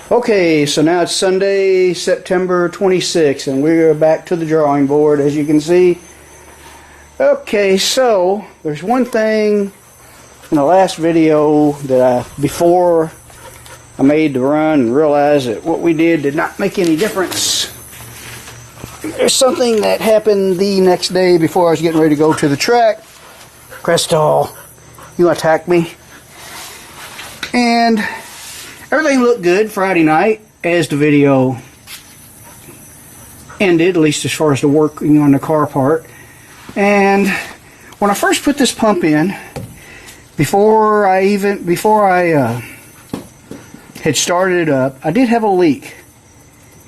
Okay, so now it's Sunday, September 26th, and we're back to the drawing board, as you can see. Okay, so there's one thing in the last video that before I made the run and realized that what we did not make any difference. There's something that happened the next day before I was getting ready to go to the track. Crystal, you attack me. And everything looked good Friday night as the video ended, at least as far as the working on the car part. And when I first put this pump in, before I had started it up, I did have a leak,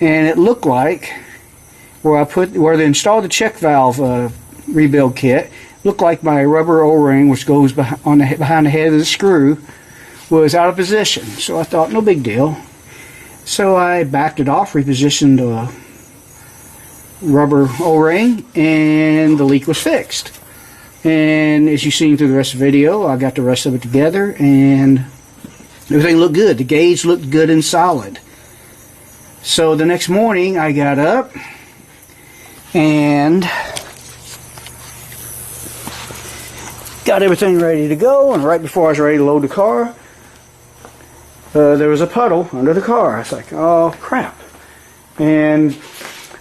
and it looked like where they installed the check valve rebuild kit, looked like my rubber O-ring, which goes behind the head of the screw, was out of position. So I thought, no big deal. So I backed it off, repositioned the rubber O-ring, and the leak was fixed. And as you've seen through the rest of the video, I got the rest of it together, and everything looked good. The gauge looked good and solid. So the next morning, I got up and got everything ready to go, and right before I was ready to load the car, there was a puddle under the car. I was like, oh crap. And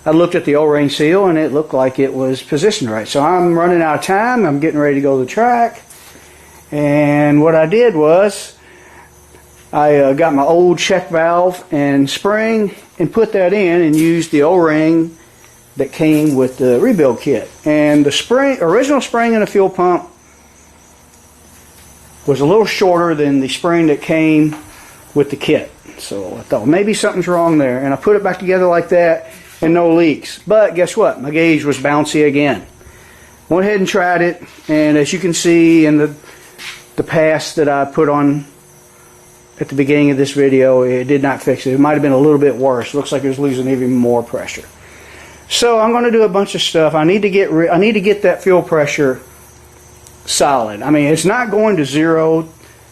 I looked at the O-ring seal, and it looked like it was positioned right. So I'm running out of time. I'm getting ready to go to the track. And what I did was I got my old check valve and spring and put that in and used the O-ring that came with the rebuild kit. And the original spring in the fuel pump was a little shorter than the spring that came with the kit. So I thought maybe something's wrong there, and I put it back together like that and no leaks. But guess what? My gauge was bouncy again. Went ahead and tried it, and as you can see in the pass that I put on at the beginning of this video, it did not fix it. It might have been a little bit worse. Looks like it was losing even more pressure. So I'm going to do a bunch of stuff. I need to get that fuel pressure solid. I mean, it's not going to zero.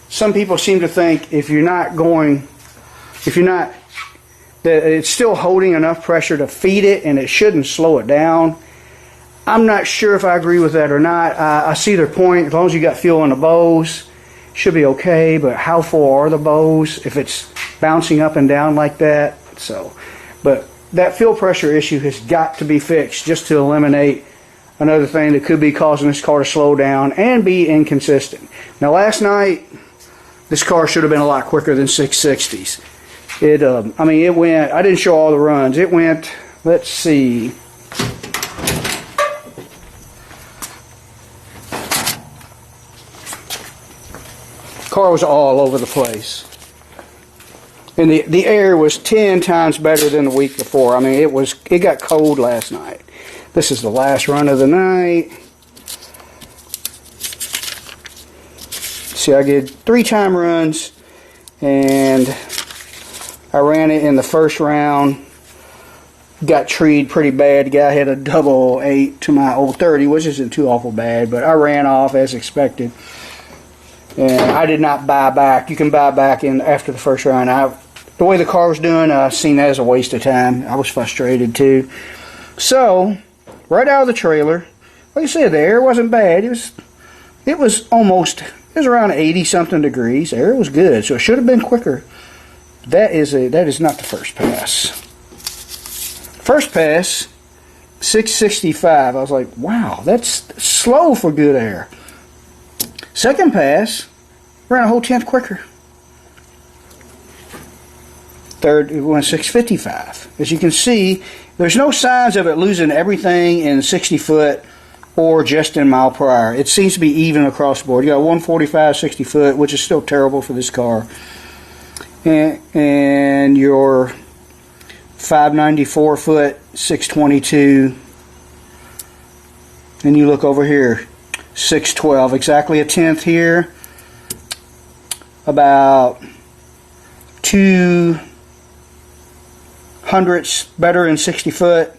Some people seem to think that it's still holding enough pressure to feed it and it shouldn't slow it down. I'm not sure if I agree with that or not. I see their point. As long as you got fuel in the bows, should be okay. But how full are the bows if it's bouncing up and down like that? But that fuel pressure issue has got to be fixed just to eliminate another thing that could be causing this car to slow down and be inconsistent. Now, last night, this car should have been a lot quicker than 660s. It went, I didn't show all the runs. It went, let's see. Car was all over the place. And the air was 10 times better than the week before. I mean, it got cold last night. This is the last run of the night. See, I did 3 time runs, and I ran it in the first round. Got treed pretty bad. The guy had a double 8 to my old 30, which isn't too awful bad, but I ran off as expected. And I did not buy back. You can buy back in after the first round. The way the car was doing, I seen that as a waste of time. I was frustrated too. So, right out of the trailer, like I said, the air wasn't bad. It was around 80 something degrees. The air was good, so it should have been quicker. That is not the first pass. First pass, 665. I was like, wow, that's slow for good air. Second pass, ran a whole tenth quicker. Third, it went 655. As you can see, there's no signs of it losing everything in 60 foot or just in mile per hour. It seems to be even across the board. You got 145, 60 foot, which is still terrible for this car. And your 594 foot, 622. And you look over here, 612, exactly a tenth here. About 2 hundredths better in 60 foot.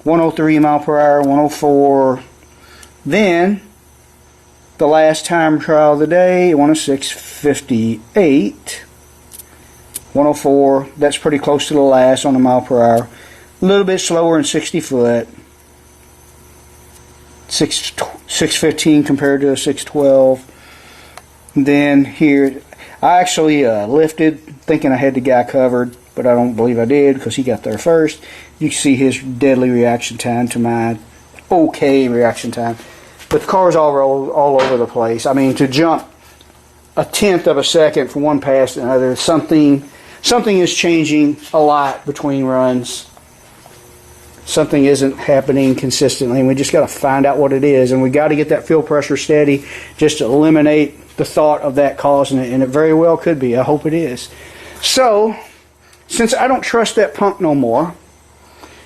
103 mile per hour, 104. Then the last time trial of the day, it went a 658. 104. That's pretty close to the last on the mile per hour. A little bit slower in 60 foot. 615 compared to a 612. Then here, I actually lifted thinking I had the guy covered, but I don't believe I did because he got there first. You can see his deadly reaction time to my okay reaction time. But the car's all over the place. I mean, to jump a tenth of a second from one pass to another, something is changing a lot between runs. Something isn't happening consistently, and we just got to find out what it is, and we got to get that fuel pressure steady just to eliminate the thought of that causing it, and it very well could be. I hope it is. So, since I don't trust that pump no more,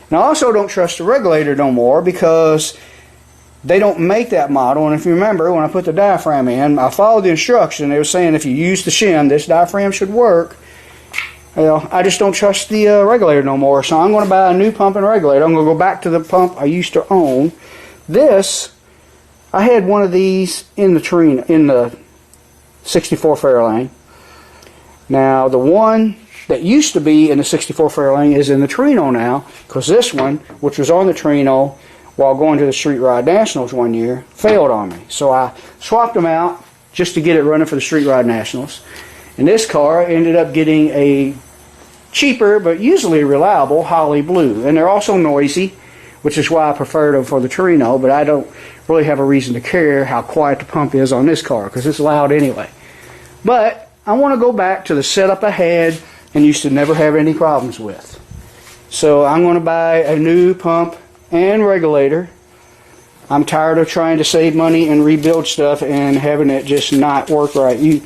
and I also don't trust the regulator no more because they don't make that model, and if you remember, when I put the diaphragm in, I followed the instruction. They were saying if you use the shim, this diaphragm should work. Well, I just don't trust the regulator no more, so I'm going to buy a new pump and regulator. I'm going to go back to the pump I used to own. This, I had one of these in the 64 Fairlane. Now, the one that used to be in the 64 Fairlane is in the Torino now, because this one, which was on the Torino while going to the Street Rod Nationals one year, failed on me. So I swapped them out just to get it running for the Street Rod Nationals. And this car ended up getting a cheaper but usually reliable Holly Blue, and they're also noisy, which is why I prefer them for the Torino, but I don't really have a reason to care how quiet the pump is on this car because it's loud anyway. But I want to go back to the setup I had and used to never have any problems with. So I'm going to buy a new pump and regulator. I'm tired of trying to save money and rebuild stuff and having it just not work right.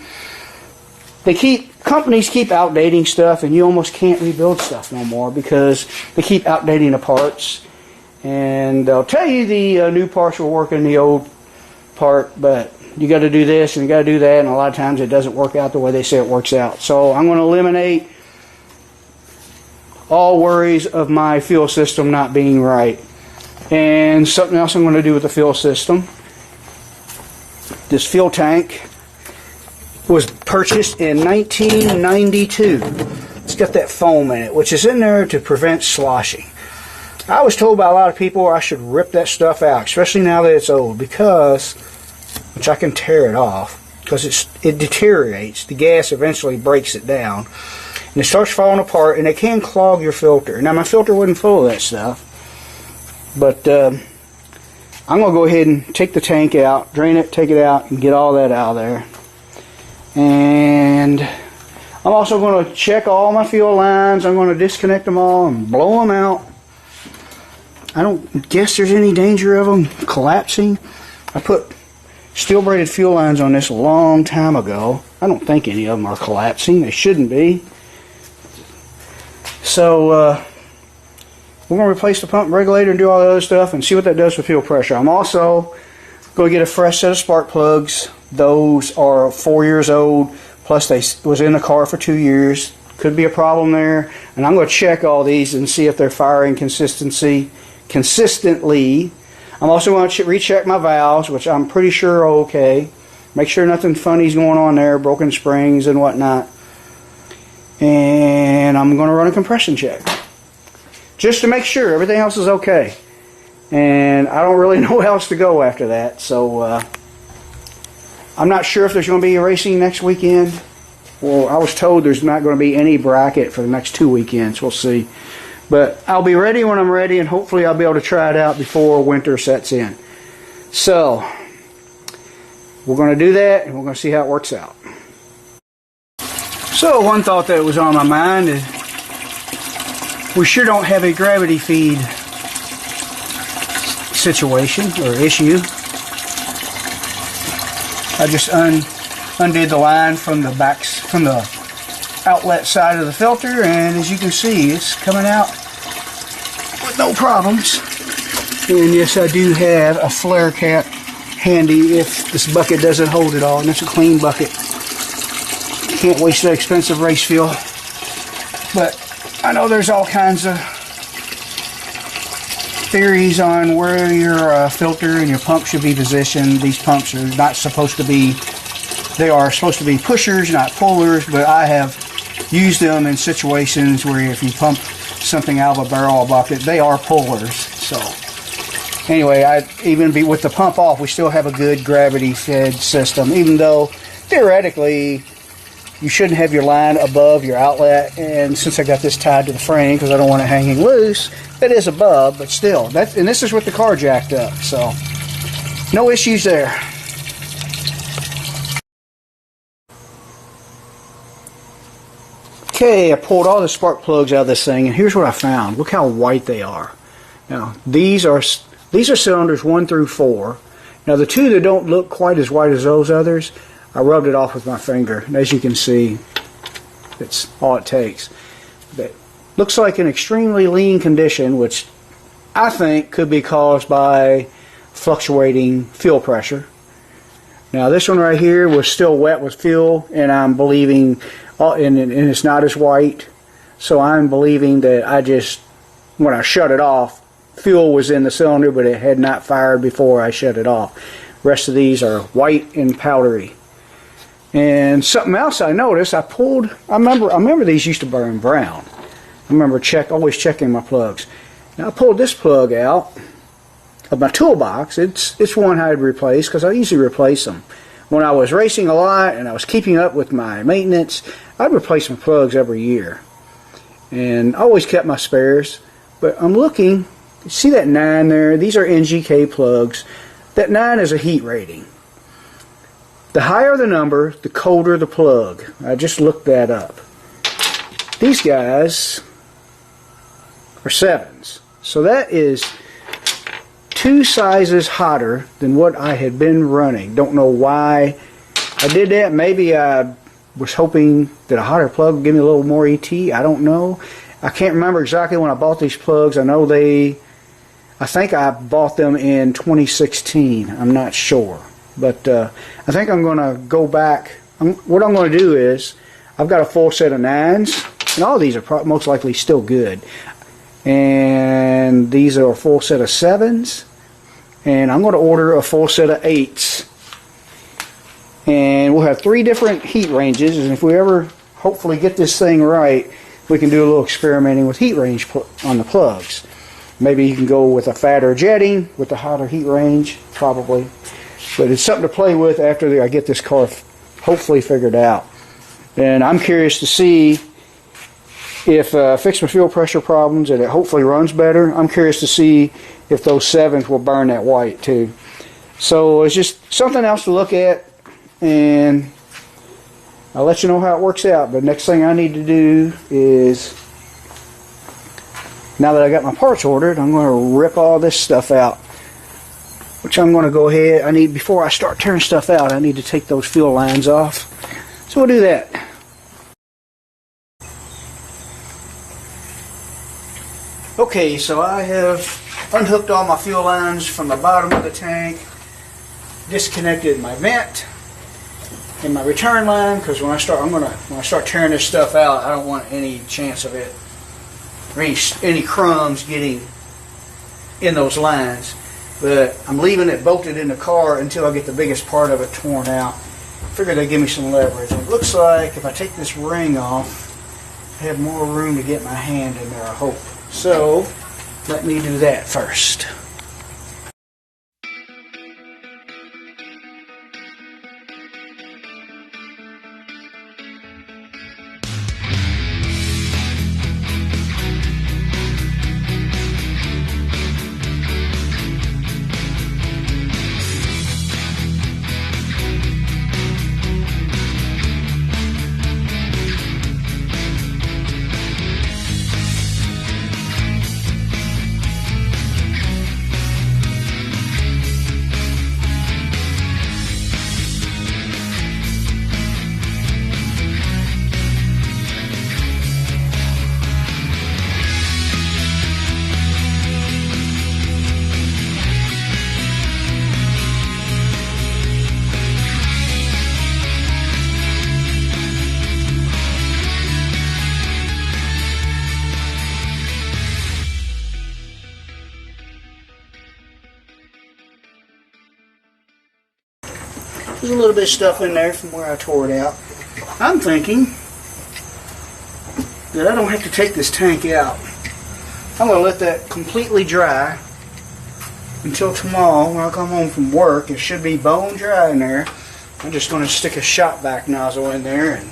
Companies keep outdating stuff, and you almost can't rebuild stuff no more because they keep outdating the parts. And they'll tell you the new parts will work in the old part, but you got to do this and you got to do that, and a lot of times it doesn't work out the way they say it works out. So I'm going to eliminate all worries of my fuel system not being right. And something else I'm going to do with the fuel system. This fuel tank was purchased in 1992. It's got that foam in it, which is in there to prevent sloshing. I was told by a lot of people I should rip that stuff out, especially now that it's old, because, which I can tear it off, because it deteriorates. The gas eventually breaks it down, and it starts falling apart, and it can clog your filter. Now, my filter wasn't full of that stuff, but I'm going to go ahead and take the tank out, drain it, take it out, and get all that out of there. And I'm also going to check all my fuel lines. I'm going to disconnect them all and blow them out. I don't guess there's any danger of them collapsing. I put steel braided fuel lines on this a long time ago. I don't think any of them are collapsing. They shouldn't be. So we're going to replace the pump and regulator and do all the other stuff and see what that does for fuel pressure. I'm also going to get a fresh set of spark plugs. Those are 4 years old, plus they was in the car for 2 years. Could be a problem there. And I'm going to check all these and see if they're firing consistently. I'm also going to recheck my valves, which I'm pretty sure are okay. Make sure nothing funny's going on there, broken springs and whatnot. And I'm going to run a compression check, just to make sure everything else is okay. And I don't really know how else to go after that. So I'm not sure if there's going to be a racing next weekend. Well, I was told there's not going to be any bracket for the next 2 weekends. We'll see. But I'll be ready when I'm ready, and hopefully I'll be able to try it out before winter sets in. So we're going to do that, and we're going to see how it works out. So one thought that was on my mind is we sure don't have a gravity feed situation or issue. I just undid the line from the outlet side of the filter, and as you can see, it's coming out with no problems. And yes, I do have a flare cap handy if this bucket doesn't hold it all, and it's a clean bucket. Can't waste that expensive race fuel. But I know there's all kinds of theories on where your filter and your pump should be positioned. These pumps are not supposed to be, they are supposed to be pushers, not pullers, but I have use them in situations where if you pump something out of a barrel or bucket, they are pullers. So anyway, even with the pump off, we still have a good gravity fed system, even though theoretically you shouldn't have your line above your outlet. And since I got this tied to the frame because I don't want it hanging loose, it is above, but still, and this is with the car jacked up, so no issues there. Okay, I pulled all the spark plugs out of this thing, and here's what I found. Look how white they are. Now, these are cylinders 1 through 4. Now, the two that don't look quite as white as those others, I rubbed it off with my finger, and as you can see, that's all it takes. But looks like an extremely lean condition, which I think could be caused by fluctuating fuel pressure. Now, this one right here was still wet with fuel, and I'm believing, and it's not as white, so I'm believing that when I shut it off, fuel was in the cylinder, but it had not fired before I shut it off. The rest of these are white and powdery. And something else I noticed, I remember these used to burn brown. I remember always checking my plugs. Now I pulled this plug out of my toolbox. It's one I'd replace because I usually replace them. When I was racing a lot and I was keeping up with my maintenance, I'd replace my plugs every year. And I always kept my spares. But I'm looking, see that 9 there? These are NGK plugs. That 9 is a heat rating. The higher the number, the colder the plug. I just looked that up. These guys are 7s. So that is 2 sizes hotter than what I had been running. Don't know why I did that. Maybe I was hoping that a hotter plug would give me a little more ET. I don't know. I can't remember exactly when I bought these plugs. I think I bought them in 2016. I'm not sure. But I think I'm going to go back. What I'm going to do is, I've got a full set of 9s, and all these are most likely still good. And these are a full set of 7s, and I'm going to order a full set of 8s. And we'll have 3 different heat ranges, and if we ever hopefully get this thing right, we can do a little experimenting with heat range on the plugs. Maybe you can go with a fatter jetting with the hotter heat range, probably. But it's something to play with after I get this car hopefully figured out. And I'm curious to see if fix my fuel pressure problems and it hopefully runs better. I'm curious to see if those 7s will burn that white too. So it's just something else to look at, and I'll let you know how it works out. But next thing I need to do is, now that I got my parts ordered, I'm going to rip all this stuff out. Which I'm going to go ahead, before I start tearing stuff out, I need to take those fuel lines off. So we'll do that. Okay, so I have unhooked all my fuel lines from the bottom of the tank, disconnected my vent and my return line, because when I start tearing this stuff out, I don't want any chance of it, or any crumbs getting in those lines. But I'm leaving it bolted in the car until I get the biggest part of it torn out. Figured they'd give me some leverage. It looks like if I take this ring off, I have more room to get my hand in there, I hope. So let me do that first. There's a little bit of stuff in there from where I tore it out. I'm thinking that I don't have to take this tank out. I'm going to let that completely dry until tomorrow when I come home from work. It should be bone dry in there. I'm just going to stick a shop vac nozzle in there, and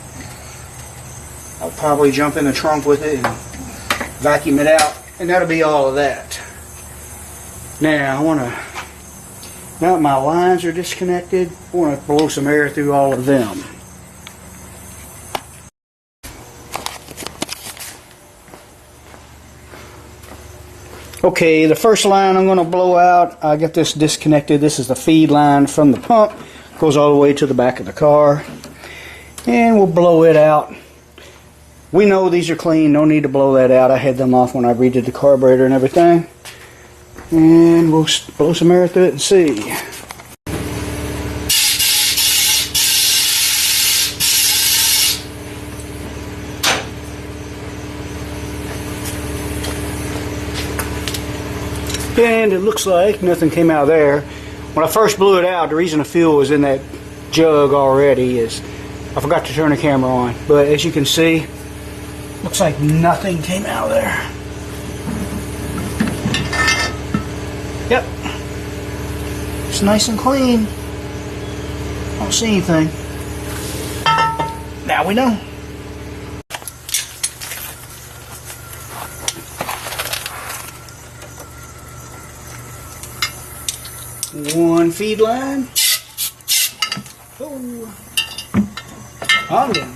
I'll probably jump in the trunk with it and vacuum it out, and that'll be all of that. Now I want to, now that my lines are disconnected, I want to blow some air through all of them. Okay, the first line I'm going to blow out, I got this disconnected. This is the feed line from the pump. Goes all the way to the back of the car. And we'll blow it out. We know these are clean, no need to blow that out. I had them off when I redid the carburetor and everything. And we'll blow some air through it and see. And it looks like nothing came out of there. When I first blew it out, the reason the fuel was in that jug already is I forgot to turn the camera on. But as you can see, looks like nothing came out of there. Yep. It's nice and clean. I don't see anything. Now we know. One feed line. Oh. On again.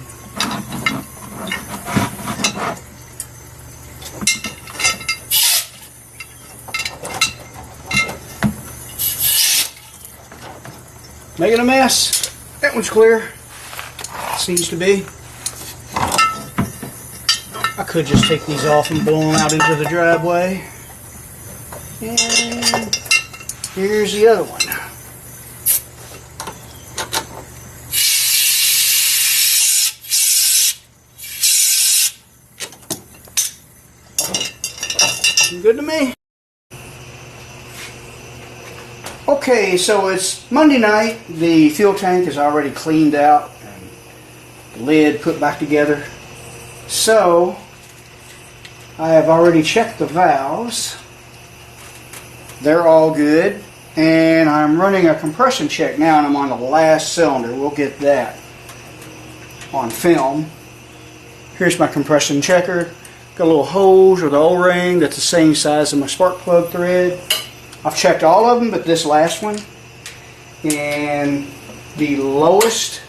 Making a mess. That one's clear. Seems to be. I could just take these off and blow them out into the driveway. And here's the other one. Good to me. Okay, so it's Monday night. The fuel tank is already cleaned out and the lid put back together. So I have already checked the valves. They're all good, and I'm running a compression check now, and I'm on the last cylinder. We'll get that on film. Here's my compression checker. Got a little hose with an O-ring that's the same size as my spark plug thread. I've checked all of them but this last one, and the lowest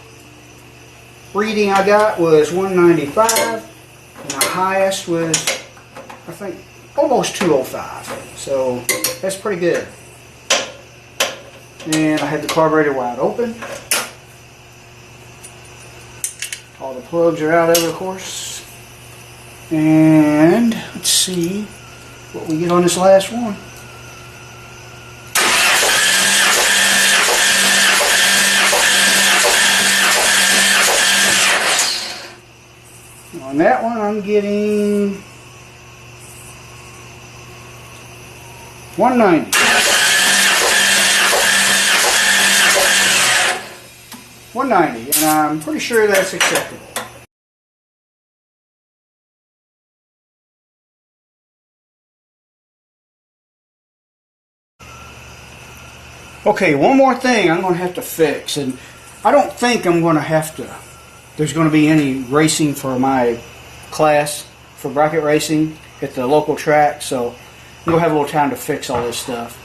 reading I got was 195, and the highest was, I think, almost 205. So that's pretty good. And I had the carburetor wide open. All the plugs are out of it, of course. And let's see what we get on this last one. On that one I'm getting 190. And I'm pretty sure that's acceptable. Okay, one more thing I'm going to have to fix, and I don't think I'm going to have to, there's going to be any racing for my class for bracket racing at the local track, so I'm going to have a little time to fix all this stuff.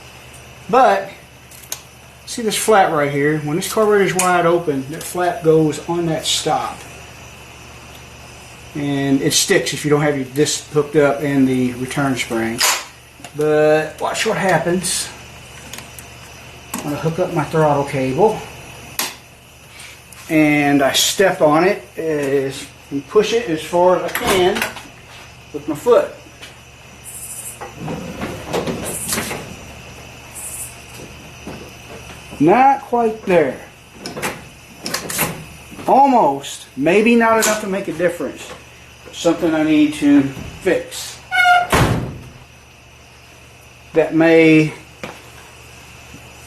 But see this flap right here? When this carburetor is wide open, that flap goes on that stop. And it sticks if you don't have this hooked up and the return spring. But watch what happens. I'm going to hook up my throttle cable. And I step on it and push it as far as I can with my foot. Not quite there. Almost. Maybe not enough to make a difference. But something I need to fix. That may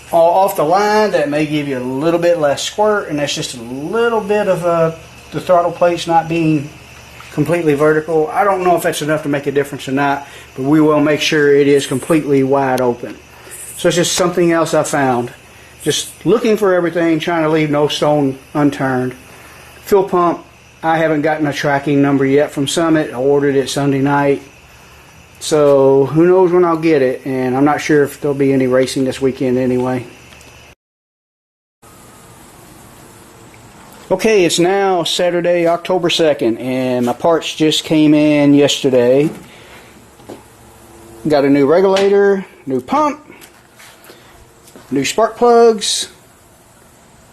fall off the line. That may give you a little bit less squirt. And that's just a little bit of the throttle plates not being completely vertical. I don't know if that's enough to make a difference or not, but we will make sure it is completely wide open. So it's just something else I found. Just looking for everything, trying to leave no stone unturned. Fuel pump, I haven't gotten a tracking number yet from Summit. I ordered it Sunday night. So who knows when I'll get it, and I'm not sure if there'll be any racing this weekend anyway. Okay, it's now Saturday, October 2nd, and my parts just came in yesterday. Got a new regulator, new pump, new spark plugs.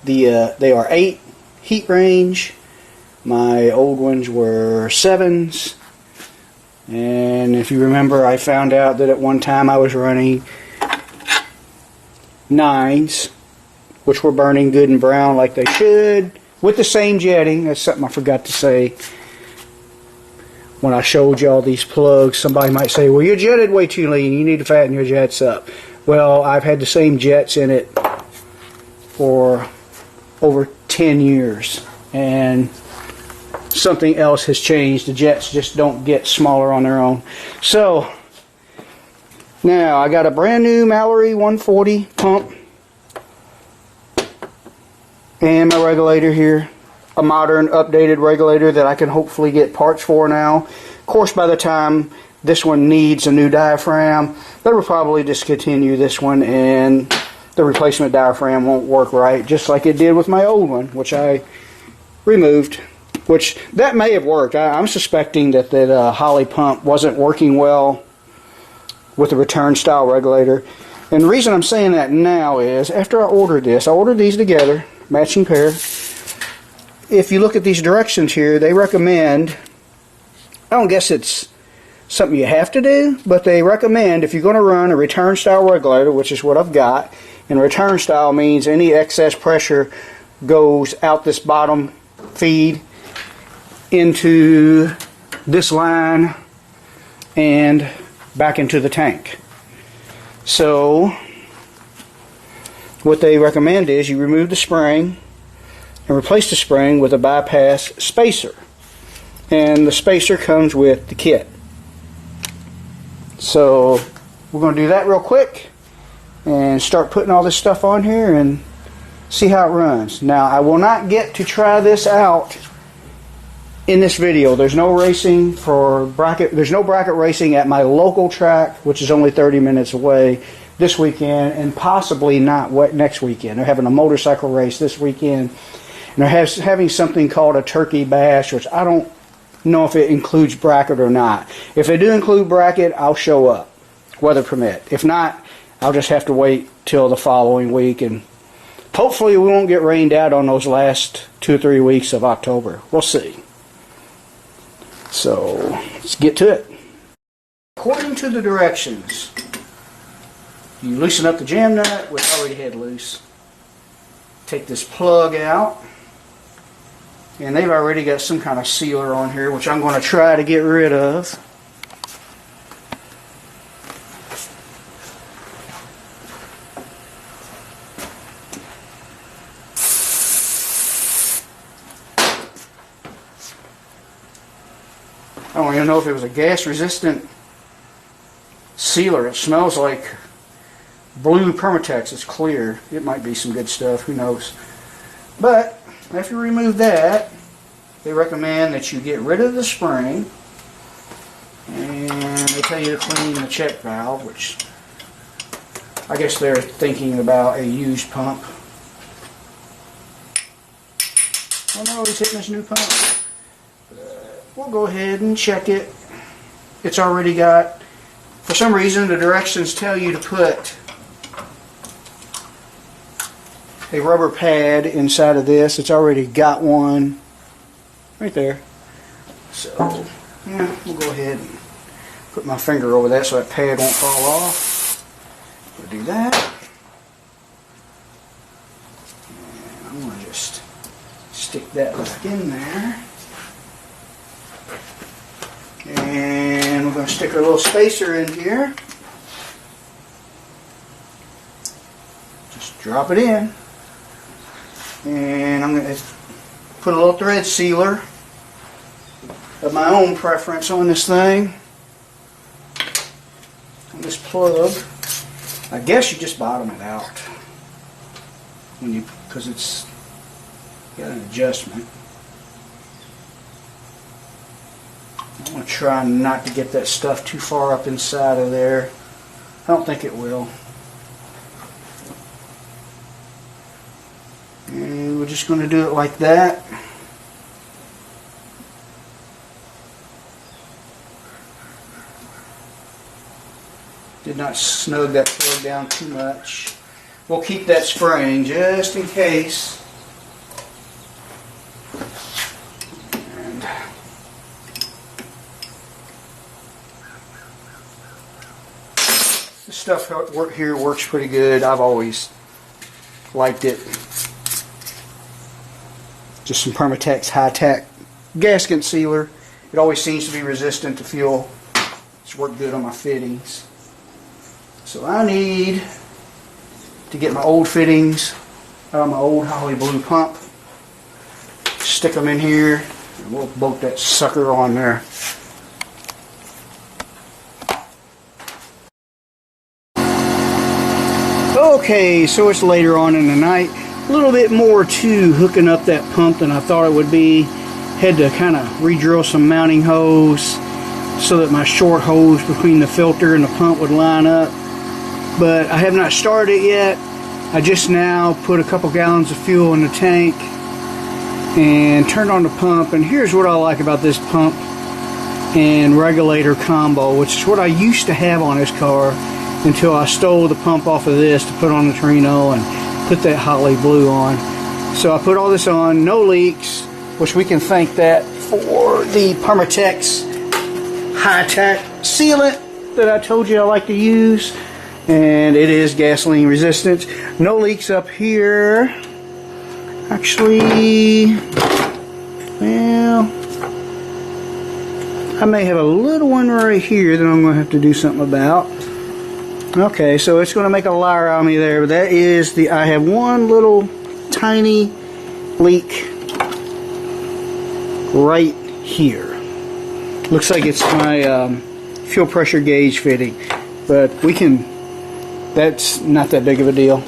They are 8 heat range. My old ones were 7s. And if you remember, I found out that at one time I was running 9s, which were burning good and brown like they should, with the same jetting. That's something I forgot to say when I showed you all these plugs. Somebody might say, well, you're jetted way too lean, you need to fatten your jets up. Well, I've had the same jets in it for over 10 years, and something else has changed. The jets just don't get smaller on their own. So now I got a brand new Mallory 140 pump and my regulator here, a modern updated regulator that I can hopefully get parts for now. Of course, by the time this one needs a new diaphragm, they will probably discontinue this one and the replacement diaphragm won't work right, just like it did with my old one, which I removed. Which, that may have worked. I'm suspecting that Holley pump wasn't working well with the return style regulator. And the reason I'm saying that now is, after I ordered this, I ordered these together, matching pair. If you look at these directions here, they recommend, I don't guess it's something you have to do, but they recommend if you're going to run a return style regulator, which is what I've got, and return style means any excess pressure goes out this bottom feed into this line and back into the tank. So what they recommend is you remove the spring and replace the spring with a bypass spacer, and the spacer comes with the kit. So we're going to do that real quick and start putting all this stuff on here and see how it runs. Now, I will not get to try this out in this video. There's no racing for bracket. There's no bracket racing at my local track, which is only 30 minutes away, this weekend, and possibly not next weekend. They're having a motorcycle race this weekend, and they're having something called a turkey bash, which I don't know if it includes bracket or not. If they do include bracket, I'll show up, weather permit. If not, I'll just have to wait till the following week, and hopefully we won't get rained out on those last 2 or 3 weeks of October. We'll see. So let's get to it. According to the directions, you loosen up the jam nut, which I already had loose. Take this plug out, and they've already got some kind of sealer on here, which I'm going to try to get rid of. I don't even know if it was a gas-resistant sealer. It smells like blue Permatex. It's clear. It might be some good stuff. Who knows? But after you remove that, they recommend that you get rid of the spring, and they tell you to clean the check valve, which I guess they're thinking about a used pump. Oh no, he's hitting this new pump. We'll go ahead and check it. It's already got, for some reason, the directions tell you to put a rubber pad inside of this. It's already got one right there. So, yeah, we'll go ahead and put my finger over that so that pad won't fall off. We'll do that. And I'm going to just stick that back in there. And we're going to stick our little spacer in here. Just drop it in. And I'm going to put a little thread sealer of my own preference on this thing. On this plug, I guess you just bottom it out when you, because it's got an adjustment. I'm going to try not to get that stuff too far up inside of there. I don't think it will. And we're just going to do it like that. Did not snug that plug down too much. We'll keep that spring just in case. And the stuff here works pretty good. I've always liked it. Just some Permatex high-tack gasket sealer. It always seems to be resistant to fuel. It's worked good on my fittings. So I need to get my old fittings out of my old Holly Blue pump. Stick them in here, and we'll bolt that sucker on there. Okay, so it's later on in the night. A little bit more to hooking up that pump than I thought it would be. Had to kind of re-drill some mounting hose so that my short hose between the filter and the pump would line up. But I have not started it yet. I just now put a couple gallons of fuel in the tank and turned on the pump. And here's what I like about this pump and regulator combo, which is what I used to have on this car until I stole the pump off of this to put on the Torino and put that Holly Blue on. So I put all this on, no leaks, which we can thank that for the Permatex high-tack sealant that I told you I like to use. And it is gasoline resistant. No leaks up here. Actually, well, I may have a little one right here that I'm going to have to do something about. Okay, so it's going to make a liar out of me there, but that is the, I have one little tiny leak right here. Looks like it's my fuel pressure gauge fitting, but we can, that's not that big of a deal.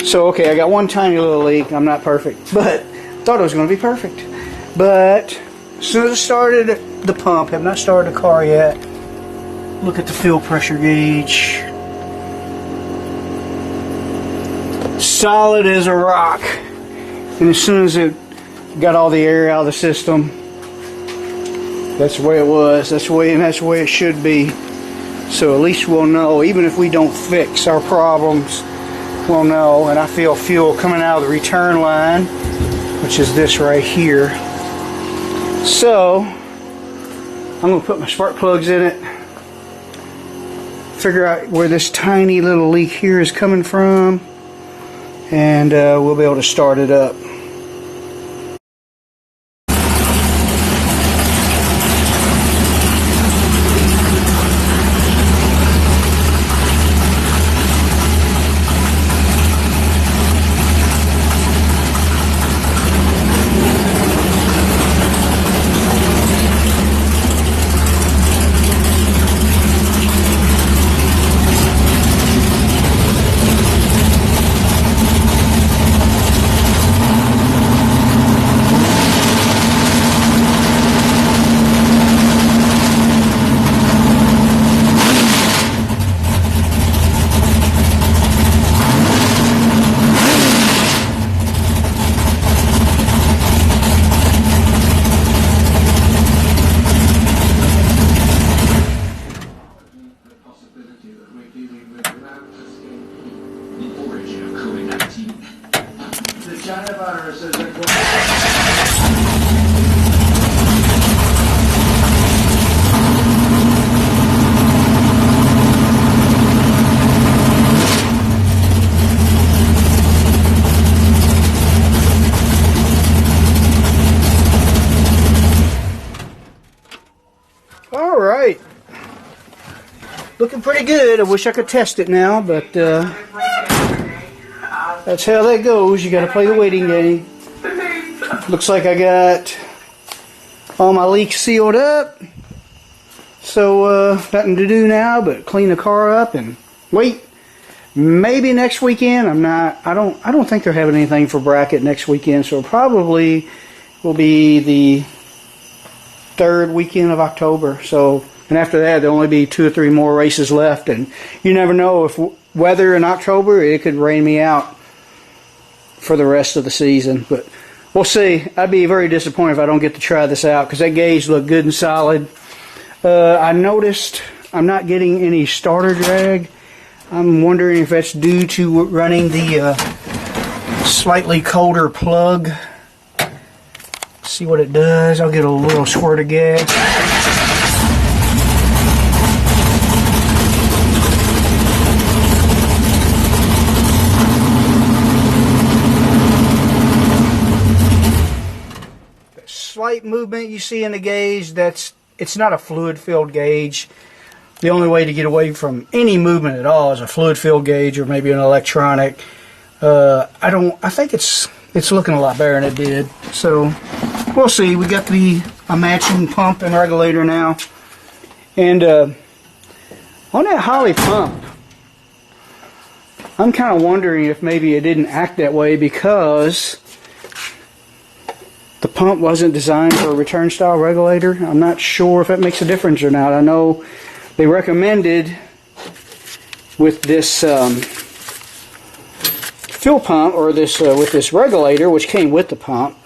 So, okay, I got one tiny little leak. I'm not perfect, but thought it was going to be perfect. But as soon as I started the pump, have not started the car yet, look at the fuel pressure gauge. Solid as a rock. And as soon as it got all the air out of the system, that's the way it was. That's the way, and that's the way it should be. So at least we'll know, even if we don't fix our problems, we'll know. And I feel fuel coming out of the return line, which is this right here. So I'm going to put my spark plugs in it, figure out where this tiny little leak here is coming from, and we'll be able to start it up. Alright, looking pretty good. I wish I could test it now, but that's how that goes. You got to play the waiting game. Looks like I got All my leaks sealed up. So nothing to do now but clean the car up and wait. Maybe next weekend. I don't think they're having anything for bracket next weekend, so probably will be the 3rd weekend of October. So, and after that there'll only be 2 or 3 more races left, and you never know, if weather in October, it could rain me out for the rest of the season, but we'll see. I'd be very disappointed if I don't get to try this out, because that gauge looked good and solid. I noticed I'm not getting any starter drag. I'm wondering if that's due to running the slightly colder plug. See what it does. I'll get a little squirt of gas. The slight movement you see in the gauge, it's not a fluid-filled gauge. The only way to get away from any movement at all is a fluid-filled gauge or maybe an electronic. I think it's looking a lot better than it did. So we'll see. We got a matching pump and regulator now. And on that Holley pump, I'm kind of wondering if maybe it didn't act that way because the pump wasn't designed for a return style regulator. I'm not sure if that makes a difference or not. I know they recommended with this fuel pump, or this with this regulator, which came with the pump,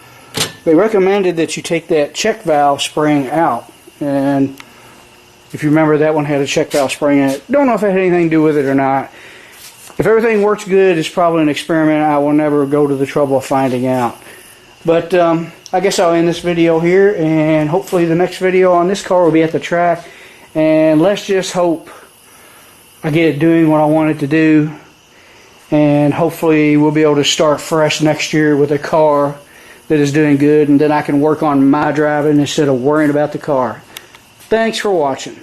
they recommended that you take that check valve spring out. And if you remember, that one had a check valve spring in it. Don't know if it had anything to do with it or not. If everything works good, it's probably an experiment I will never go to the trouble of finding out. But I guess I'll end this video here, and hopefully the next video on this car will be at the track. And let's just hope I get it doing what I want it to do, and hopefully we'll be able to start fresh next year with a car that is doing good, and then I can work on my driving instead of worrying about the car. Thanks for watching.